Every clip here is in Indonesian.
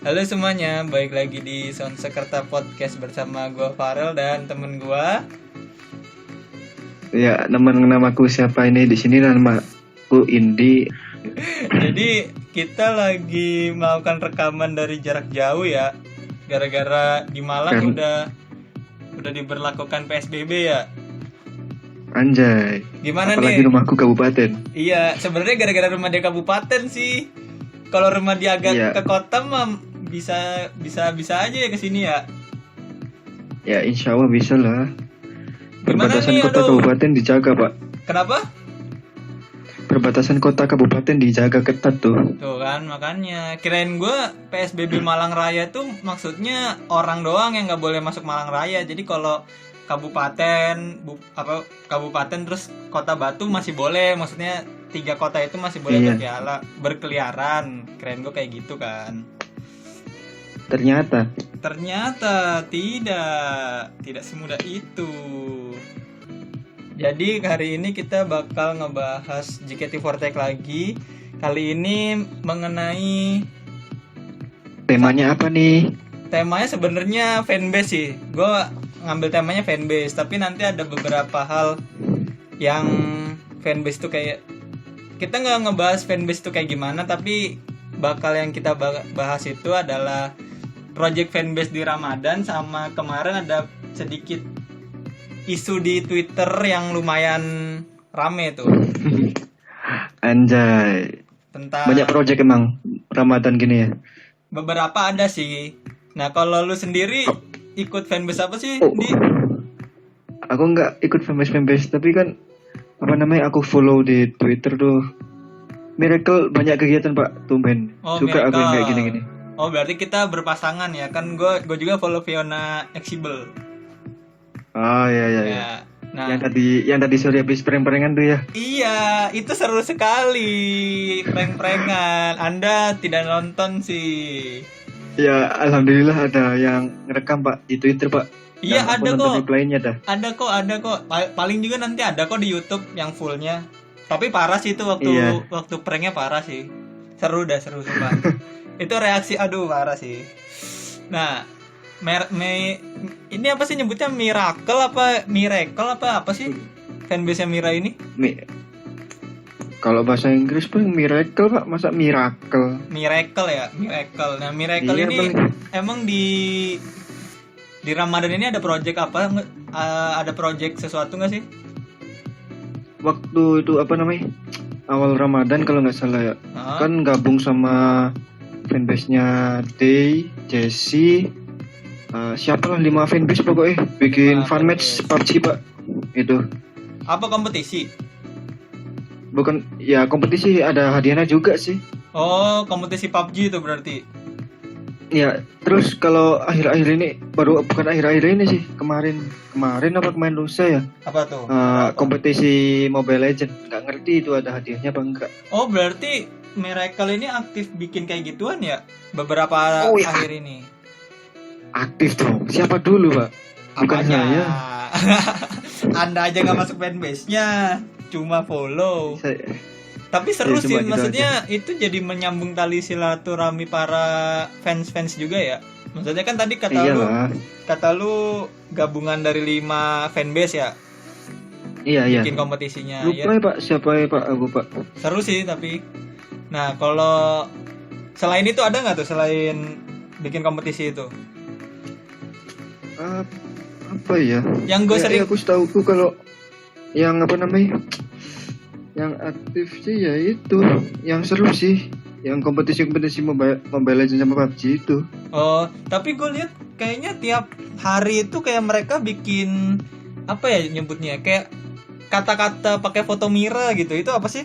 Halo semuanya, balik lagi di Sound Sekerta Podcast bersama gue Farel dan temen gue. Ya, namaku siapa ini di sini, namaku Indi. Jadi kita lagi melakukan rekaman dari jarak jauh ya, gara-gara di Malang udah diberlakukan PSBB ya. Anjay. Gimana apalagi nih? Rumahku kabupaten. Iya, sebenarnya gara-gara rumah dia kabupaten sih. Kalau rumah dia agak Iya. ke kota mah bisa aja ya ke sini ya. Ya, insya Allah bisa lah. Gimana Perbatasan nih, kota aduh? kabupaten dijaga, Pak. Kenapa? Perbatasan kota kabupaten dijaga ketat tuh. Tuh kan, makanya kirain gue PSBB Malang Raya tuh maksudnya orang doang yang nggak boleh masuk Malang Raya. Jadi kalau kabupaten terus kota Batu masih boleh, maksudnya 3 kota itu masih boleh Iya. berkeliaran. Kirain gue kayak gitu kan. Ternyata tidak semudah itu. Jadi hari ini kita bakal ngebahas JKT48 lagi. Kali ini mengenai temanya apa nih? temanya sebenarnya fanbase sih. Gue ngambil temanya fanbase, tapi nanti ada beberapa hal yang fanbase tuh kayak kita nggak ngebahas fanbase tuh kayak gimana, tapi bakal yang kita bahas itu adalah project fanbase di Ramadan, sama kemarin ada sedikit isu di Twitter yang lumayan rame tuh Anjay. tentang Banyak project emang Ramadan gini ya. beberapa ada sih. Nah, kalau lu sendiri ikut fanbase apa sih, Oh. Di? Aku nggak ikut fanbase, tapi kan aku follow di Twitter tuh. Miracle banyak kegiatan, Pak. Tumben. Oh, Suka aku yang Miracle. kayak gini-gini. Oh, berarti kita berpasangan ya. Kan gue juga follow Fiona Exibel. Oh iya. Ya. Nah, Yang tadi sore habis prank-prankan tuh ya. iya, itu seru sekali prank-prankan. Anda tidak nonton sih. Ya, alhamdulillah ada yang ngerekam, Pak, di Twitter, Pak. Iya, Nah, aku ada nonton kok. reply-nya dah. Ada kok. Paling juga nanti ada kok di YouTube yang fullnya. Tapi parah sih itu waktu Iya. pranknya parah sih. Seru sumpah. Itu reaksi aduh parah sih. Nah, ini apa sih nyebutnya, Miracle apa sih fanbase-nya Mira ini? Kalau bahasa Inggris pun miracle, Pak, masa miracle? Miracle. Nah, Miracle Iya, ini Bang. emang di Ramadan ini ada project apa? Ada project sesuatu nggak sih? Waktu itu awal Ramadan kalau nggak salah ya. Hah? Kan gabung sama fanbase-nya Day, Jesse, siapalah 5 fanbase pokoknya bikin 5 fun match PUBG, Pak. Itu Apa kompetisi? bukan ya kompetisi, ada hadiahnya juga sih. Oh, kompetisi PUBG itu berarti. Ya, terus kalau akhir-akhir ini bukan akhir-akhir ini sih, kemarin lusa ya. Apa tuh? Kompetisi Mobile Legend, nggak ngerti itu ada hadiahnya apa enggak. Oh, berarti Miracle ini aktif bikin kayak gituan ya beberapa Oh, ya. akhir ini. Aktif dong, siapa dulu, Pak? Bukan Apanya? saya. Anda aja nggak masuk fanbase-nya, cuma follow. Tapi seru Ya, sih, cuma gitu maksudnya itu jadi menyambung tali silaturahmi para fans juga ya. Maksudnya kan tadi Iyalah. kata lu gabungan dari 5 fanbase ya, Iya. bikin kompetisinya. Lupa Ya, ya, Pak, siapa ya, Pak? Aku, Pak. seru sih tapi. Nah, kalau selain itu ada nggak tuh, selain bikin kompetisi itu? Apa ya? Yang gue sering aku tahu tuh kalau yang yang aktif sih ya itu, yang seru sih, yang kompetisi Mobile Legends sama PUBG itu. Oh, tapi gue lihat kayaknya tiap hari itu kayak mereka bikin apa ya nyebutnya, kayak kata-kata pakai foto Mira gitu. Itu apa sih?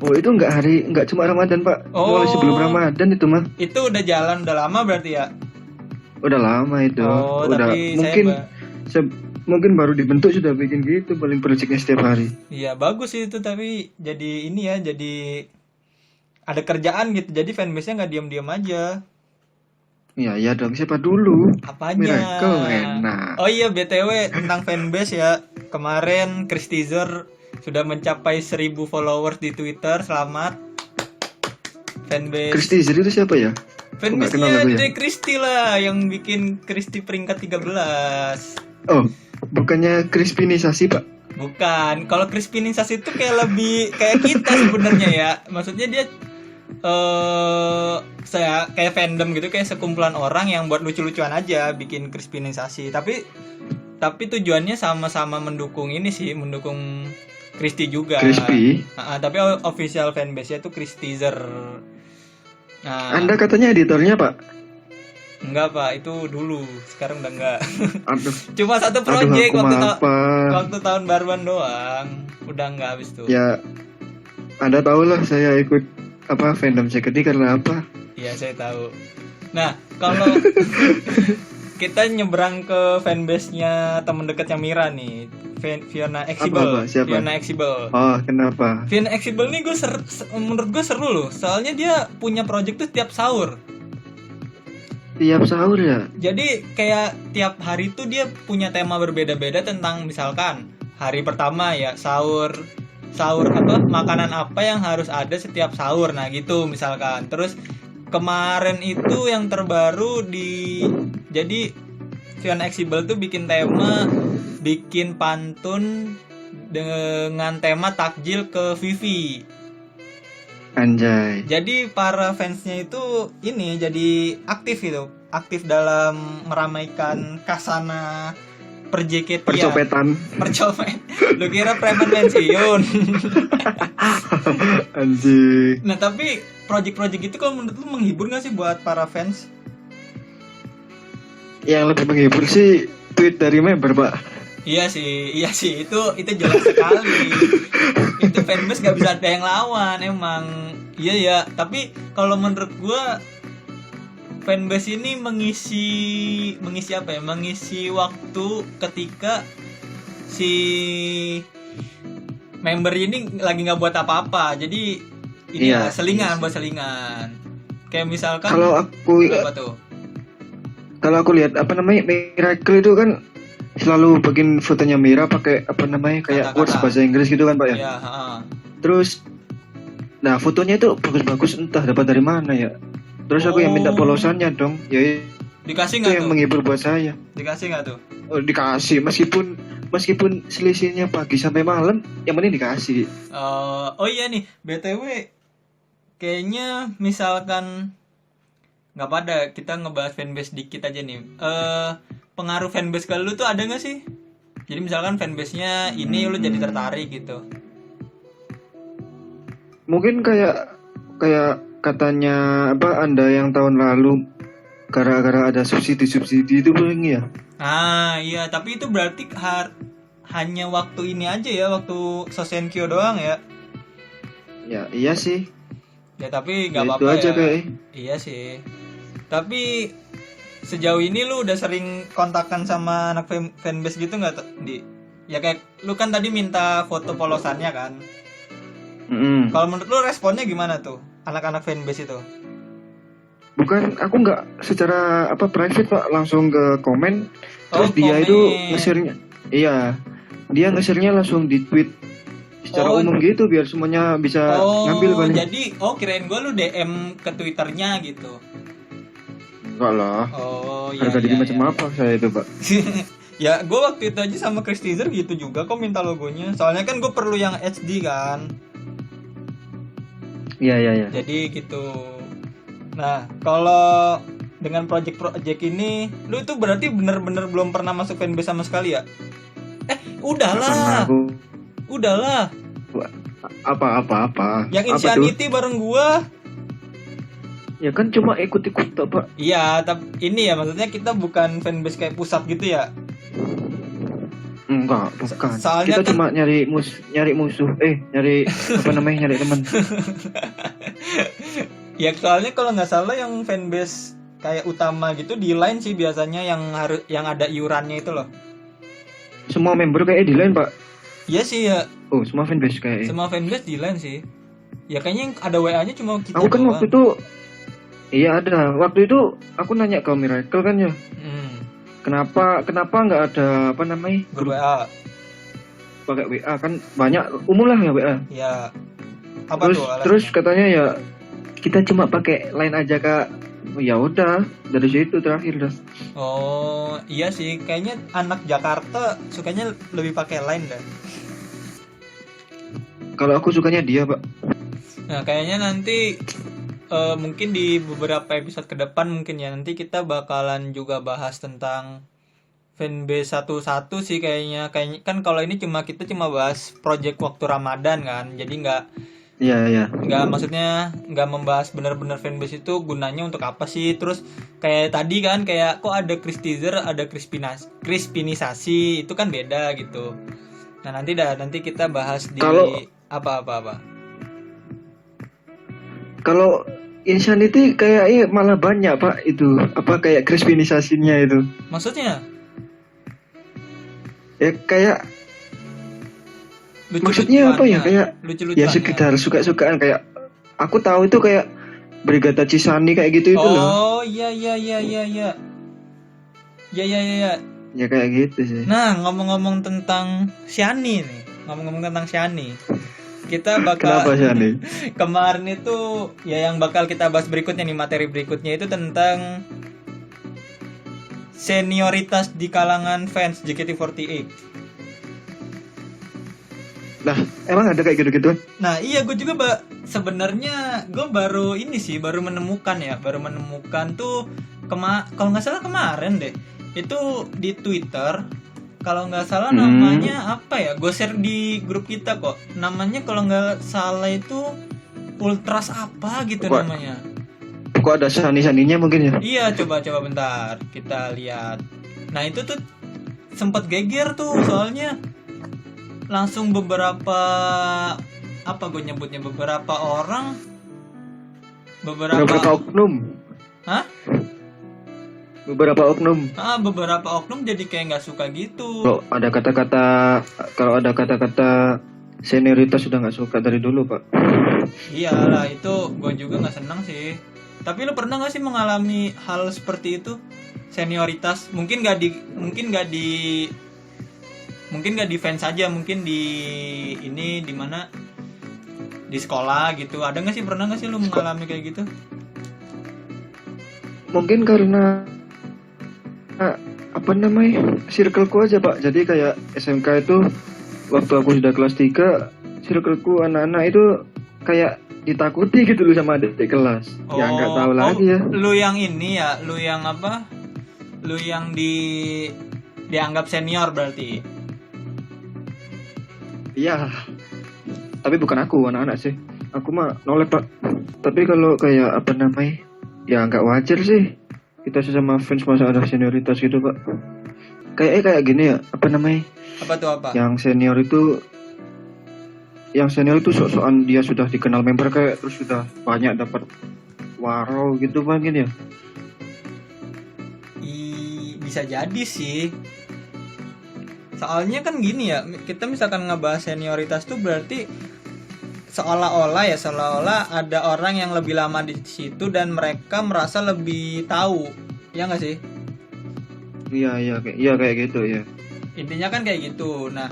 Oh, itu nggak cuma Ramadan, Pak. Oh. Mulai sebelum Ramadan itu mah. Itu udah jalan udah lama berarti ya? Udah lama itu. Oh, udah tapi mungkin baru dibentuk sudah bikin gitu, paling proyeknya setiap hari. iya bagus sih itu, tapi jadi ini ya, jadi ada kerjaan gitu. Jadi fanbase-nya nggak diam-diam aja. Iya dong, siapa dulu? Apanya? Miracle enak. Oh iya, BTW tentang fanbase ya. Kemarin Chris Teaser sudah mencapai 1000 followers di Twitter. Selamat. Fanbase. Chris Teaser itu siapa ya? Fanbase-nya Dede Kristi lah yang bikin Kristi peringkat 13. Oh, bukannya krispinisasi, Pak? Bukan. Kalau krispinisasi itu kayak lebih kayak kita sebenarnya ya. Maksudnya dia saya kayak fandom gitu, kayak sekumpulan orang yang buat lucu-lucuan aja bikin krispinisasi. Tapi tujuannya sama-sama mendukung ini sih, mendukung Kristi juga. Crispy. Tapi official fanbase-nya itu Kristizer. Nah, Anda katanya editornya, Pak? enggak Pak, itu dulu. Sekarang udah enggak. Aduh. Cuma satu Aduh, project aku waktu tahun baruan doang. Udah enggak habis tuh. Ya, Anda tahu lah saya ikut fandom security karena apa? Iya, saya tahu. Nah, kalau kita nyebrang ke fanbase-nya teman dekatnya Mira nih, Fiona Exibel. Siapa? Fiona Exibel. Oh, kenapa? Fiona Exibel nih menurut gue seru loh. Soalnya dia punya project tuh tiap sahur. Tiap sahur ya? Jadi kayak tiap hari tuh dia punya tema berbeda-beda tentang misalkan hari pertama ya sahur makanan apa yang harus ada setiap sahur. Nah, gitu misalkan. Terus kemarin itu yang terbaru jadi Fiona Exibel tuh bikin pantun dengan tema takjil ke Vivi. Anjay. Jadi para fansnya itu jadi aktif dalam meramaikan kasana perjeketian. Percopet. Lu kira preman pensiun? Anjing. Nah, tapi project-project itu kalau menurut lu menghibur nggak sih buat para fans? Yang lebih menghibur sih tweet dari member, Pak. Iya sih, itu jelas sekali. Itu fanbase nggak bisa ada yang lawan emang. Iya ya, tapi kalau menurut gua fanbase ini mengisi apa ya? Mengisi waktu ketika si member ini lagi nggak buat apa-apa. Jadi ini Iya, buat selingan. Kayak misalkan kalau apa tuh? Kalau aku lihat Miracle itu kan selalu bikin fotonya Mira pakai kayak quotes bahasa Inggris gitu kan, Pak ya. Iya, Terus nah fotonya itu bagus-bagus, entah dapat dari mana ya. Terus aku yang minta polosannya dong. Ya dikasih itu nggak yang tuh? menghibur buat saya. Dikasih nggak tuh? Oh, dikasih meskipun selisihnya pagi sampai malam, yang penting dikasih. Oh iya nih, BTW kayaknya misalkan nggak pada kita ngebahas fanbase dikit aja nih. Pengaruh fanbase ke lu tuh ada nggak sih? Jadi misalkan fanbase-nya ini lu jadi tertarik gitu. Mungkin kayak katanya Anda yang tahun lalu gara-gara ada subsidi itu paling ya. Iya, tapi itu berarti hanya waktu ini aja ya, waktu Sosenkyo doang ya. Ya, iya sih. Ya tapi nggak Ya, apa-apa itu aja ya. kayak. Iya sih. Tapi sejauh ini lu udah sering kontakan sama anak fanbase gitu nggak, Di? Ya kayak lu kan tadi minta foto polosannya kan. Kalau menurut lu responnya gimana tuh anak-anak fanbase itu? Bukan, aku nggak secara private, Pak, langsung ke komen. Terus dia komen. itu nge-share-nya. Iya. Dia nge-share-nya langsung di tweet secara umum gitu biar semuanya bisa ngambil kan. Jadi kirain gua lu DM ke Twitternya gitu. Enggak lah. Iya. Harga diri macam apa saya itu, Pak? Ya, gue waktu itu aja sama Kristizer gitu juga kok minta logonya. Soalnya kan gue perlu yang HD kan. Iya. Jadi gitu. Nah, kalau dengan project ini, lu itu berarti bener-bener belum pernah masuk fanbase sama sekali ya? Udahlah. Udahlah. Apa? Yang Insanity bareng gua. Ya kan cuma ikut-ikut toh, Pak. Iya, tapi ini ya maksudnya kita bukan fanbase kayak pusat gitu ya. Enggak, bukan. Soalnya kita kan cuma nyari musuh. Nyari nyari teman. Ya soalnya kalau nggak salah yang fanbase kayak utama gitu di line sih biasanya yang ada iurannya itu loh. Semua member kayak di line, Pak. Iya sih ya. Oh, semua fanbase kayak. Semua fanbase di line sih. Ya kayaknya yang ada WA-nya cuma kita. Aku kan doang. waktu itu ada. Waktu itu aku nanya ke Miracle kan ya. Kenapa nggak ada grup WA? Pakai WA kan banyak umum lah ya WA. Ya. Apa terus katanya ya kita cuma pakai line aja, Kak. Oh, ya udah dari situ terakhir dah. Oh iya sih, kayaknya anak Jakarta sukanya lebih pakai Line dah. Kalau aku sukanya dia pak. Nah kayaknya nanti mungkin di beberapa episode ke depan mungkin ya nanti kita bakalan juga bahas tentang fanbase satu-satu sih kayaknya kan kalau ini kita cuma bahas project waktu Ramadan kan, jadi Iya iya. nggak maksudnya nggak membahas benar-benar fanbase itu gunanya untuk apa sih. Terus kayak tadi kan kayak kok ada Cristizer ada crispinisasi itu kan beda gitu. Nah nanti kita bahas di Kalau apa. kalau Insanity kayaknya malah banyak pak itu apa kayak crispinisasinya itu. Maksudnya Ya kayak maksudnya apa ya kayak ya lucu-lucuannya. sekedar suka-sukaan kayak aku tahu itu kayak Brigada Cisani kayak gitu itu loh. Oh iya. Ya. Ya kayak gitu sih. Nah, ngomong-ngomong tentang Shani nih. Ngomong-ngomong tentang Shani. Kita Kenapa bakal sih aneh? kemarin itu ya yang bakal kita bahas berikutnya nih, materi berikutnya itu tentang senioritas di kalangan fans JKT48. Nah emang ada kayak gitu-gitu? Nah, iya gue juga sebenarnya gue baru menemukan tuh kalau nggak salah kemarin deh. Itu di Twitter kalau nggak salah namanya apa ya? Gue share di grup kita kok. Namanya kalau nggak salah itu Ultras apa gitu Kok, namanya. kok ada sani-saninya mungkin ya? Iya, coba bentar kita lihat. Nah, itu tuh sempat geger tuh soalnya langsung beberapa apa gue nyebutnya beberapa orang Beberapa oknum. Hah? Beberapa oknum jadi kayak nggak suka gitu. Kalau ada kata-kata senioritas sudah nggak suka dari dulu pak. Iyalah itu gue juga nggak senang sih. Tapi lu pernah nggak sih mengalami hal seperti itu? Senioritas mungkin nggak di fans saja, mungkin di ini di mana di sekolah gitu. Ada nggak sih, pernah nggak sih lu mengalami kayak gitu? Mungkin karena apa namanya circleku aja pak. Jadi kayak SMK itu waktu aku sudah kelas 3 circleku anak-anak itu kayak ditakuti gitu loh sama adik kelas. Ya nggak tahu lagi ya. Lu yang ini ya, lu yang apa? Lu yang dianggap senior berarti. Iya. Tapi bukan aku, anak-anak sih. Aku mah nolep pak. Tapi kalau kayak apa namanya, ya nggak wajar sih. Kita sesama fans masa ada senioritas gitu pak. Kayak gini ya, apa namanya? Apa tuh apa? Yang senior itu sok-sokan dia sudah dikenal member kayak terus sudah banyak dapat waro gitu mungkin ya. Bisa jadi sih. Soalnya kan gini ya, kita misalkan ngebahas senioritas tuh berarti seolah-olah ada orang yang lebih lama di situ dan mereka merasa lebih tahu, ya nggak sih? Iya kayak gitu ya. Intinya kan kayak gitu. Nah,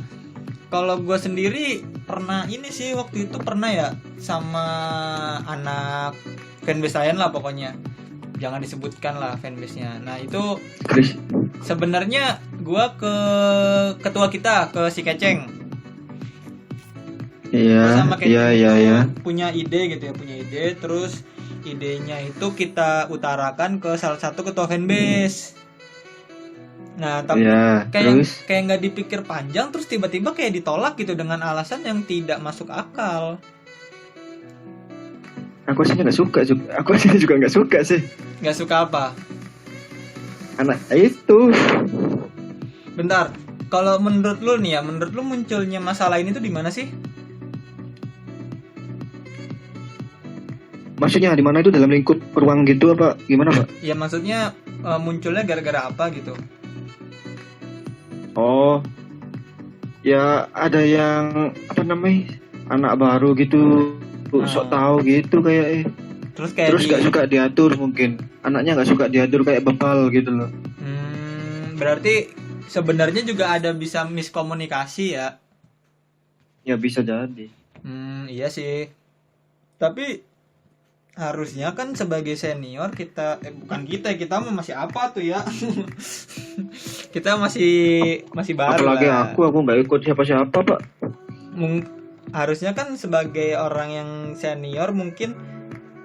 kalau gue sendiri pernah ini sih waktu itu pernah ya sama anak fanbase lain lah pokoknya. Jangan disebutkan lah fanbase-nya. Nah itu sebenarnya gue ke ketua kita, ke si Keceng. Iya. Punya ide gitu ya, terus idenya itu kita utarakan ke salah satu ketua fanbase. Nah tapi kayak nggak dipikir panjang, terus tiba-tiba kayak ditolak gitu dengan alasan yang tidak masuk akal. Aku sih nggak suka juga. Aku sih juga nggak suka sih. Nggak suka apa? Anak itu. Bentar, kalau menurut lu munculnya masalah ini tuh di mana sih? Maksudnya di mana itu, dalam lingkup ruang gitu apa gimana pak? Ya maksudnya munculnya gara-gara apa gitu? Oh, ya ada yang apa namanya anak baru gitu, sok tahu gitu kayak terus nggak suka diatur, mungkin anaknya nggak suka diatur kayak bebal gitu loh. Berarti sebenarnya juga ada bisa miskomunikasi ya? Ya bisa jadi. Iya sih. Tapi harusnya kan sebagai senior kita bukan kita mah masih apa tuh ya. Kita masih baru Apalagi lah. aku nggak ikut siapa-siapa pak. Harusnya kan sebagai orang yang senior mungkin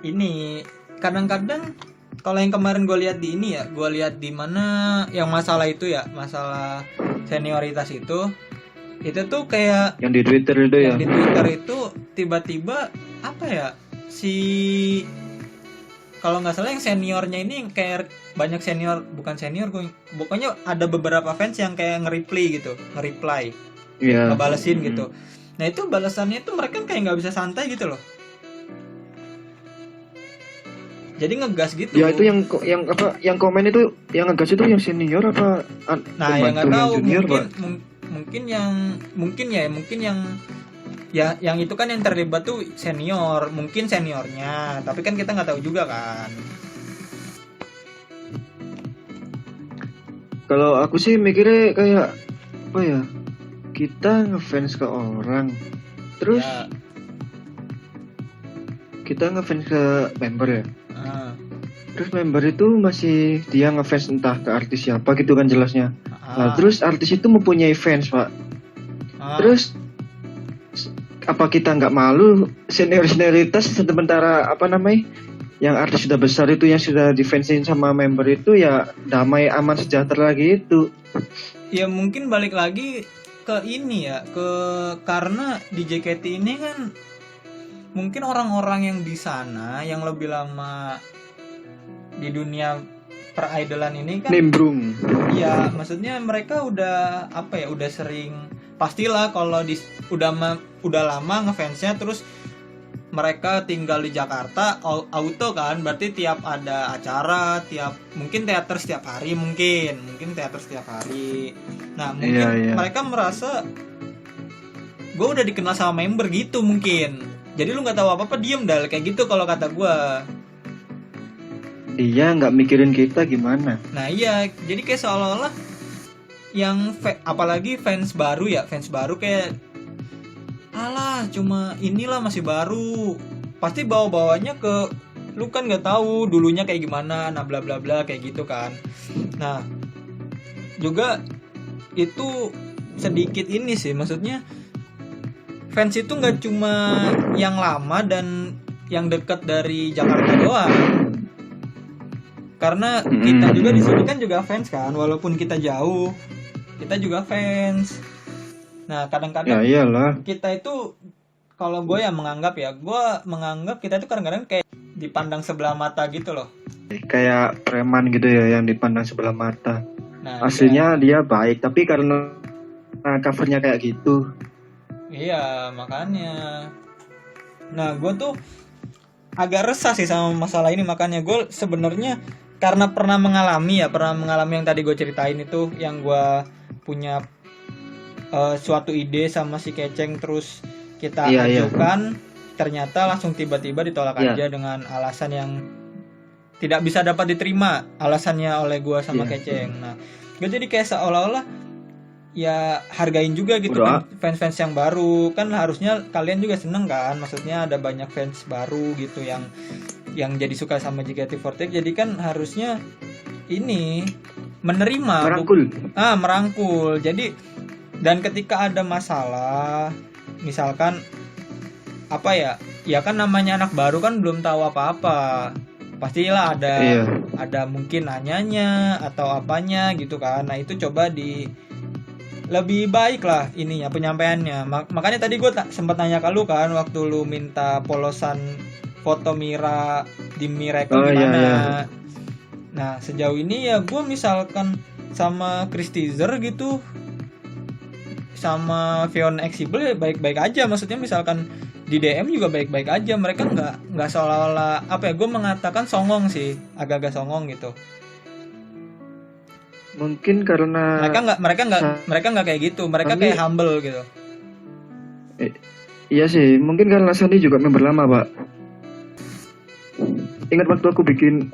ini kadang-kadang kalau yang kemarin gue lihat di ini ya, gue lihat di mana yang masalah itu ya, masalah senioritas itu tuh kayak Yang di Twitter itu ya. yang di Twitter itu tiba-tiba apa ya, si kalau nggak salah yang seniornya ini kayak banyak senior, bukan senior gue, pokoknya ada beberapa fans yang kayak nge-reply Iya. ngebalesin gitu. Nah itu balasannya itu mereka kayak nggak bisa santai gitu loh, jadi ngegas gitu. Ya itu yang apa yang komen itu yang ngegas itu yang senior apa Nah yang nggak pembantu tahu, yang junior pak? mungkin yang itu kan yang terlibat tuh senior, mungkin seniornya, tapi kan kita nggak tahu juga kan. Kalau aku sih mikirnya kayak apa ya, kita ngefans ke orang terus Ya, kita ngefans ke member ya, ah, terus member itu masih dia ngefans entah ke artis siapa gitu kan jelasnya. Nah ah, terus artis itu mempunyai fans pak, ah. terus apa kita nggak malu senioritas sementara apa namanya yang artis sudah besar itu yang sudah difansin sama member itu ya damai aman sejahtera gitu. Ya mungkin balik lagi ke ini ya, karena di JKT ini kan mungkin orang-orang yang di sana yang lebih lama di dunia peridolan ini kan, Nimbrung. ya maksudnya mereka udah apa ya, udah sering, pastilah kalau udah lama ngefansnya, terus mereka tinggal di Jakarta auto kan, berarti tiap ada acara, mungkin teater setiap hari, mungkin teater setiap hari. Nah mungkin Iya. mereka merasa gue udah dikenal sama member gitu mungkin, jadi lu nggak tahu apa-apa diem dah kayak gitu kalau kata gue. Dia nggak mikirin kita gimana. Nah iya, jadi kayak seolah-olah yang apalagi fans baru kayak alah cuma inilah masih baru, pasti bawa-bawanya ke lu kan nggak tahu dulunya kayak gimana, nah bla bla bla kayak gitu kan. Nah juga itu sedikit ini sih, maksudnya fans itu nggak cuma yang lama dan yang dekat dari Jakarta doang, karena kita juga di sini kan juga fans kan, walaupun kita jauh kita juga fans. Nah kadang-kadang Ya iyalah. kita itu, kalau gue menganggap kita itu kadang-kadang kayak dipandang sebelah mata gitu loh. Kayak preman gitu ya yang dipandang sebelah mata. Nah Aslinya dia baik tapi karena covernya kayak gitu. iya makanya. Nah gue tuh agak resah sih sama masalah ini, makanya gue sebenarnya karena pernah mengalami yang tadi gue ceritain itu, yang gue punya suatu ide sama si Keceng, terus kita ajukan, ternyata langsung tiba-tiba ditolak aja dengan alasan yang tidak bisa dapat diterima alasannya oleh gue sama Keceng. Nah gue jadi kayak seolah-olah ya hargain juga gitu fans-fans yang baru, kan harusnya kalian juga seneng kan, maksudnya ada banyak fans baru gitu yang jadi suka sama JKT48, jadi kan harusnya ini menerima, merangkul. Jadi dan ketika ada masalah, misalkan apa ya kan namanya anak baru kan belum tahu apa-apa, pastilah ada mungkin nanyanya atau apanya gitu kan. Nah itu coba lebih baik lah ininya penyampaiannya. Makanya tadi gue sempat nanya ke lu kan waktu lu minta polosan foto Mira di Miracle gimana. Iya. Nah sejauh ini ya gue misalkan sama Chris Teaser gitu, sama Fion Exibel ya baik-baik aja, maksudnya misalkan di DM juga baik-baik aja, mereka nggak seolah-olah apa ya, gue mengatakan songong sih, agak-agak songong gitu. Mungkin karena mereka nggak kayak gitu, mereka kayak humble gitu. Iya sih, mungkin karena Sandi juga member lama pak. Ingat waktu aku bikin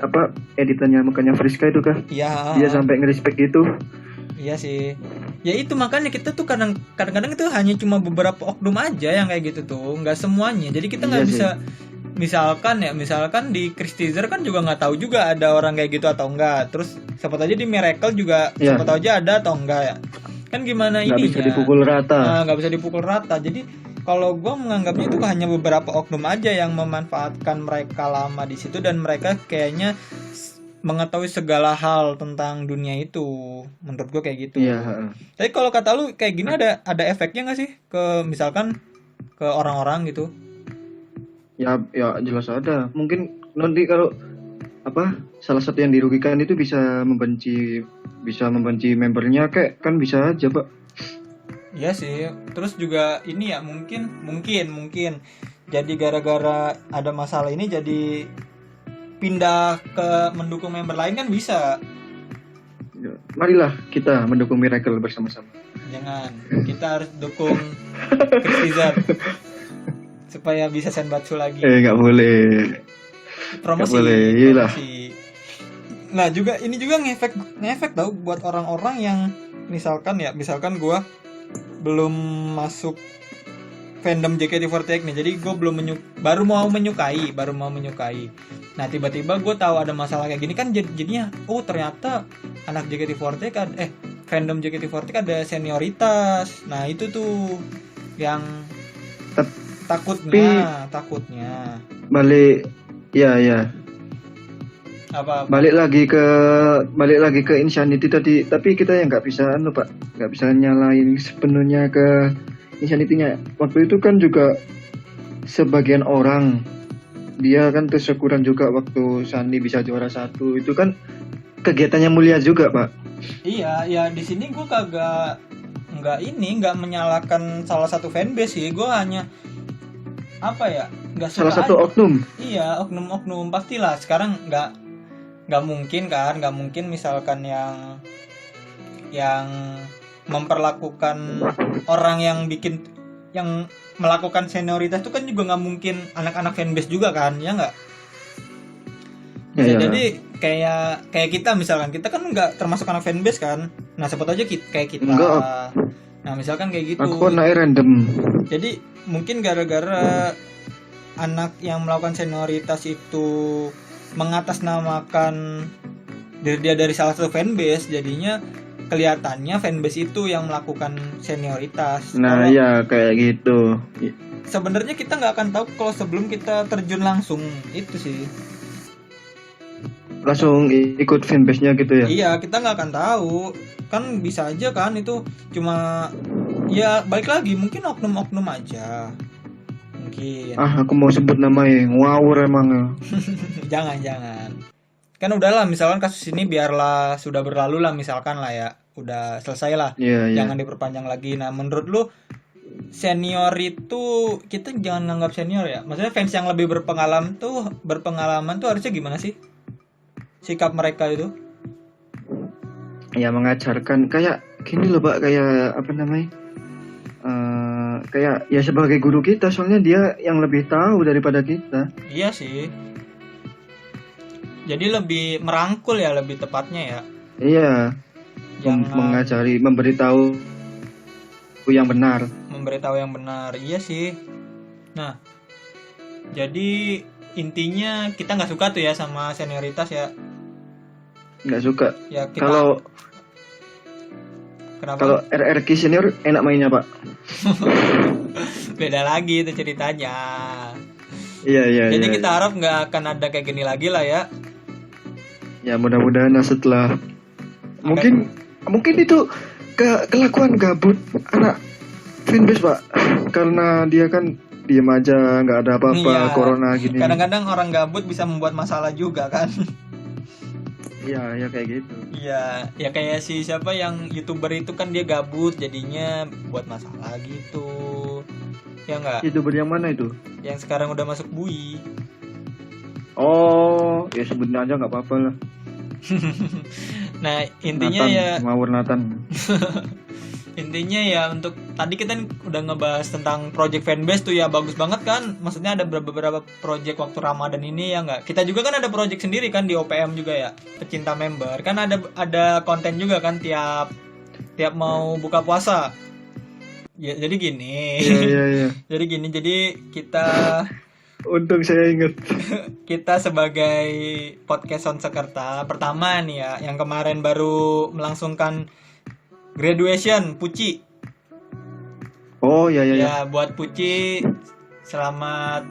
editannya mukanya Friska itu kan? Iya. Dia sampai nge-respect gitu. Iya sih. Ya itu makanya kita tuh kadang-kadang itu hanya cuma beberapa oknum aja yang kayak gitu tuh, nggak semuanya. Jadi kita nggak misalkan di Chris Teaser kan juga nggak tahu juga ada orang kayak gitu atau enggak. Terus siapa tahu aja di Miracle juga Iya. siapa tahu aja ada atau enggak ya. Kan gimana Nggak ininya? bisa dipukul rata. Nggak bisa dipukul rata. Jadi kalau gue menganggapnya itu hanya beberapa oknum aja yang memanfaatkan mereka lama di situ dan mereka kayaknya mengetahui segala hal tentang dunia itu. Menurut gue kayak gitu. Iya, heeh. Tapi kalau kata lu kayak gini ada efeknya nggak sih ke misalkan ke orang-orang gitu? Ya jelas ada. Mungkin nanti kalau salah satu yang dirugikan itu bisa membenci membernya, kayak kan bisa aja, Pak. Iya sih. Terus juga ini ya mungkin jadi gara-gara ada masalah ini jadi pindah ke mendukung member lain kan bisa. Ya, marilah kita mendukung Miracle bersama-sama. Jangan. Kita harus dukung Chris Teaser supaya bisa Senbatsu lagi. Nggak boleh. Promosi. Nggak boleh, iyalah. Promosi. Nah juga ini juga ngefek tau buat orang-orang yang misalkan gua belum masuk fandom JKT48 nih, jadi gue baru mau menyukai. Nah tiba-tiba gue tahu ada masalah kayak gini kan jadinya ternyata anak JKT48 kan fandom JKT48 ada senioritas. Nah itu tuh yang takutnya balik apa balik lagi ke Insanity tadi, tapi kita yang nggak bisa Pak, nggak bisa nyalain sepenuhnya ke Insanity-nya. Waktu itu kan juga sebagian orang dia kan tersyukuran juga waktu Sunny bisa juara 1, itu kan kegiatannya mulia juga, Pak. Iya ya, di sini gue nggak menyalahkan salah satu fanbase sih, gue hanya nggak salah satu oknum. Iya, oknum pastilah. Sekarang nggak mungkin misalkan yang memperlakukan orang yang melakukan senioritas itu kan juga nggak mungkin anak-anak fanbase juga kan, ya nggak? Jadi kayak kita misalkan, kita kan nggak termasuk anak fanbase kan. Nah siapa tahu aja kayak kita. Enggak. Nah misalkan kayak gitu. Aku naik random. Jadi mungkin gara-gara anak yang melakukan senioritas itu mengatasnamakan diri dia dari salah satu fanbase, jadinya kelihatannya fanbase itu yang melakukan senioritas. Nah iya kayak gitu. Sebenarnya kita nggak akan tahu kalau sebelum kita terjun langsung, itu sih. Langsung ikut fanbase-nya gitu ya? Iya, kita nggak akan tahu. Kan bisa aja kan itu cuma ya balik lagi mungkin oknum-oknum aja. Mungkin. Aku mau sebut namanya, ngawur emang. Jangan. Kan udahlah, misalkan kasus ini biarlah sudah berlalu lah, misalkan lah ya, udah selesai lah. Jangan diperpanjang lagi. Nah, menurut lu senior itu kita jangan nganggap senior ya? Maksudnya fans yang lebih berpengalaman tuh harusnya gimana sih? Sikap mereka itu? Ya mengajarkan kayak gini loh, Pak, kayak kayak ya sebagai guru kita, soalnya dia yang lebih tahu daripada kita. Iya sih. Jadi lebih merangkul ya, lebih tepatnya ya. Iya. Mengajari, memberitahu yang benar. Iya sih. Nah, jadi intinya kita nggak suka tuh ya sama senioritas ya. Nggak suka. Ya kita. Kenapa? Kalau RRQ senior enak mainnya, Pak. Beda lagi itu ceritanya. Iya. Jadi kita harap nggak akan ada kayak gini lagi lah ya. Ya mudah-mudahan setelah mungkin itu kelakuan gabut anak fanbase, Pak, karena dia kan diem aja, nggak ada apa-apa. Corona gini. Kadang-kadang orang gabut bisa membuat masalah juga kan. Iya kayak gitu. Iya, ya kayak siapa yang YouTuber itu kan dia gabut jadinya buat masalah gitu. Ya enggak? YouTuber yang mana itu? Yang sekarang udah masuk bui. Oh, ya sebenarnya nggak apa-apa lah. Nah, intinya ngawur Nathan. Intinya ya, untuk tadi kita udah ngebahas tentang project fanbase tuh ya, bagus banget kan. Maksudnya ada beberapa project waktu Ramadan ini ya enggak. Kita juga kan ada project sendiri kan di OPM juga ya, pecinta member. Kan ada konten juga kan tiap mau buka puasa. Ya, jadi gini. Iya. Jadi kita Untung saya ingat. Kita sebagai podcast Sound Sekerta pertama nih ya, yang kemarin baru melangsungkan graduation Puci. Oh ya. Ya, buat Puci selamat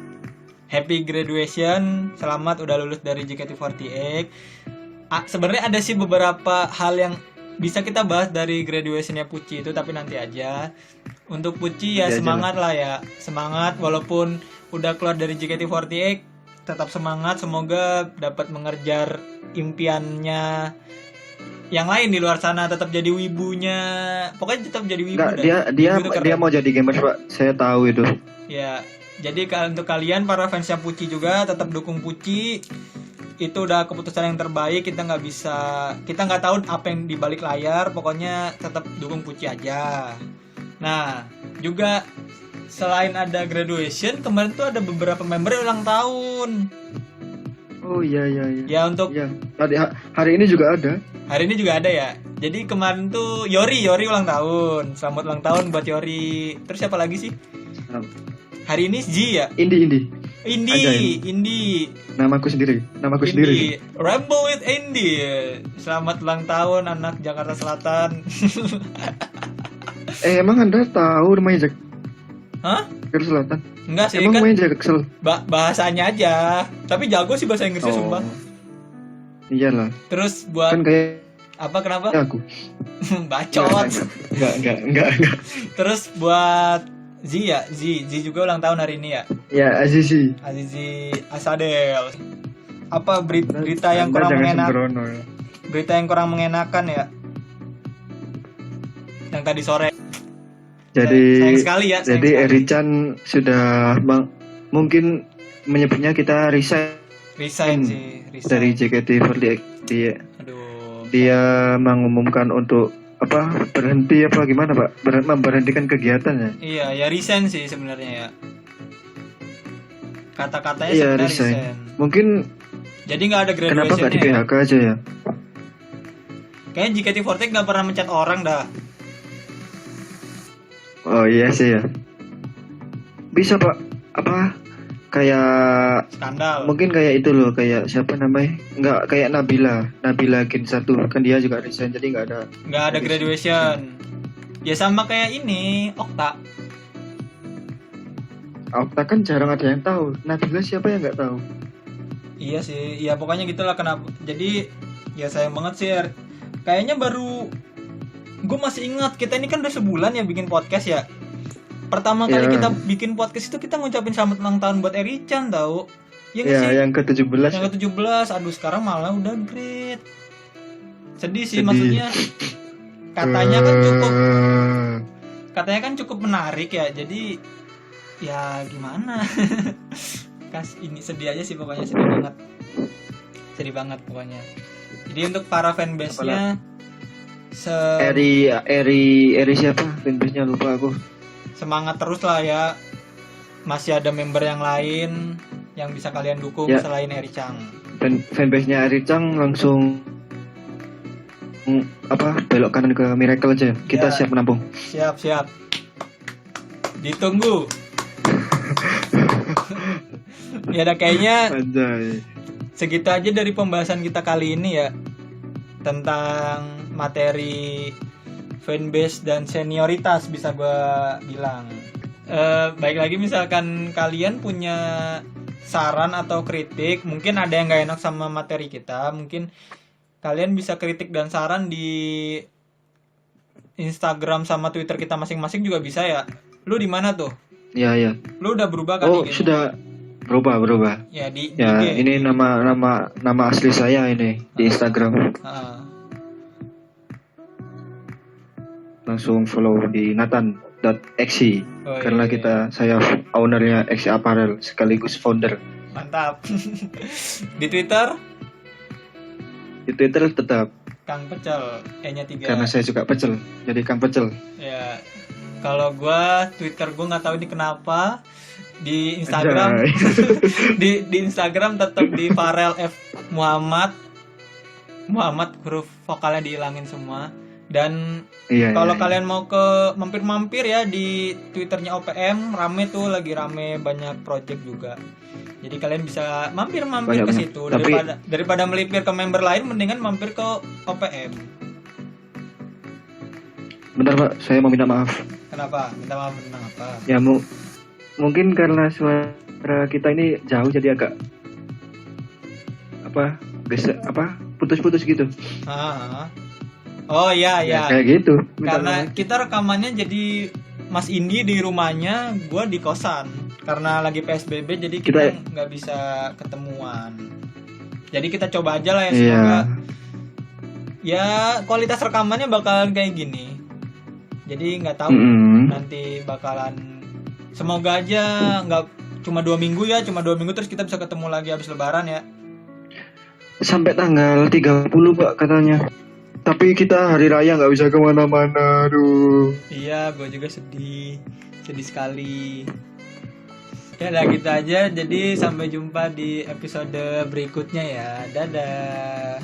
happy graduation, selamat udah lulus dari JKT48. Sebenarnya ada sih beberapa hal yang bisa kita bahas dari graduationnya Puci itu, tapi nanti aja. Untuk Puci ya Nanti aja semangat lah ya, semangat walaupun udah keluar dari JKT48, tetap semangat, semoga dapat mengejar impiannya yang lain di luar sana, tetap jadi wibunya, pokoknya tetap jadi wibu. Enggak, dah. dia Wibu itu keren. dia mau jadi gamers Pak. Saya tahu itu. Ya, jadi untuk kalian para fansnya Puci juga tetap dukung Puci. Itu udah keputusan yang terbaik. Kita nggak tahu apa yang di balik layar. Pokoknya tetap dukung Puci aja. Nah, juga selain ada graduation, kemarin tuh ada beberapa member yang ulang tahun. Oh iya. Ya untuk Iya. Hari ini juga ada. hari ini juga ada ya. Jadi kemarin tuh Yori ulang tahun. Selamat ulang tahun buat Yori. Terus siapa lagi sih? Hari ini Ji ya. Indi. Indi. Namaku sendiri. Indi. Ramble with Indi. Selamat ulang tahun anak Jakarta Selatan. Emang Anda tahu rumahnya Hah? Jakarta Selatan? Enggak sih Emang kan rumahnya Jaksel? bahasanya aja. Tapi jago sih bahasa Inggrisnya sumpah. Iyalah. Terus buat Kan kayak apa kenapa? aku. Bacot. Enggak. Terus buat Zi ya, Zi juga ulang tahun hari ini ya. Ya, Azizi. Azizi Asadel. Apa berita yang Anda kurang jangan mengenakan? sembrono ya. Berita yang kurang mengenakan ya. Yang tadi sore. Jadi Sayang sekali ya. sayang Jadi sekali. Erichan sudah mungkin menyebutnya kita resign Resign sih, resign. dari JKT48. Aduh. Dia mengumumkan untuk berhenti gimana Pak? Memberhentikan kegiatannya. Iya, ya resign sih sebenarnya ya. Kata-katanya Iya, sebenarnya resign. resign. Mungkin Jadi nggak ada kenapa nggak di graduation-nya. PHK aja ya? Kayaknya JKT48 nggak pernah mencat orang dah. Oh iya sih ya. Bisa Pak. Kayak Skandal. mungkin kayak itu loh, kayak siapa namanya? Nggak kayak Nabila Gen 1 kan dia juga resign, jadi Nggak ada graduation. Ya sama kayak ini, Okta. Okta kan jarang ada yang tahu. Nabila siapa yang nggak tahu? Iya sih, ya pokoknya gitulah kenapa. Jadi ya sayang banget sih. Kayaknya baru gue masih ingat kita ini kan udah sebulan ya bikin podcast ya. Pertama kali Ya. kita bikin podcast itu kita ngucapin selamat ulang tahun buat Erichan tahu. Ya nggak sih? Ya, yang ke-17. Yang ke-17. Aduh sekarang malah udah grade. Sedih sih Sedih. maksudnya. Katanya kan cukup menarik ya. Jadi ya gimana? Ini sedih aja sih pokoknya, sedih banget pokoknya. Jadi untuk para fanbase-nya Eri siapa? Fanbase-nya lupa aku. semangat terus lah ya. Masih ada member yang lain yang bisa kalian dukung Ya. selain Erichan. Fanbase-nya Erichan langsung belok kanan ke Miracle aja. Kita Ya. siap menampung. Siap. Ditunggu. Ya udah kayaknya Anjay. segitu aja dari pembahasan kita kali ini ya. Tentang materi fanbase dan senioritas bisa gue bilang. Baik lagi misalkan kalian punya saran atau kritik, mungkin ada yang gak enak sama materi kita, mungkin kalian bisa kritik dan saran di Instagram sama Twitter kita masing-masing juga bisa ya. Lu di mana tuh? Ya. Lu udah berubah kan? Oh, IG-nya? sudah berubah. Ya di Ya, IG. ini nama asli saya ini di Instagram. Ah, Langsung follow di nathan.exe oh karena iya. saya ownernya Exe Apparel sekaligus founder. Mantap. Di Twitter Di Twitter tetap Kang Pecel, E-nya 3. karena saya suka pecel, jadi Kang Pecel. Ya. Kalau gua Twitter gua nggak tahu ini kenapa. Di Instagram Anjay. di Instagram tetap di Farel F Muhammad huruf vokalnya dihilangin semua. Dan Iya. kalau iya. kalian mau ke mampir-mampir ya di Twitternya OPM, rame tuh, lagi rame, banyak project juga. Jadi kalian bisa mampir-mampir ke Banyak-banyak. situ. Tapi- Daripada melipir ke member lain, mendingan mampir ke OPM. Bentar Pak, saya mau minta maaf. Kenapa? Minta maaf tentang apa? Ya mungkin karena suara kita ini jauh jadi agak putus-putus gitu. Ah. Oh iya Ya, ya. kayak gitu. Minta Karena maaf. kita rekamannya jadi Mas Indi di rumahnya, gua di kosan. Karena lagi PSBB jadi kita Kita- nggak bisa ketemuan. Jadi kita coba aja lah ya, Iya. semoga ya kualitas rekamannya bakalan kayak gini. Jadi nggak tahu Mm-mm. nanti bakalan, semoga aja nggak cuma 2 minggu ya, cuma 2 minggu terus kita bisa ketemu lagi habis Lebaran ya. Sampai tanggal 30 Pak katanya. Tapi kita hari raya nggak bisa kemana-mana, aduh. Iya, gue juga sedih sekali. Ya udah gitu aja. Jadi sampai jumpa di episode berikutnya ya. Dadah.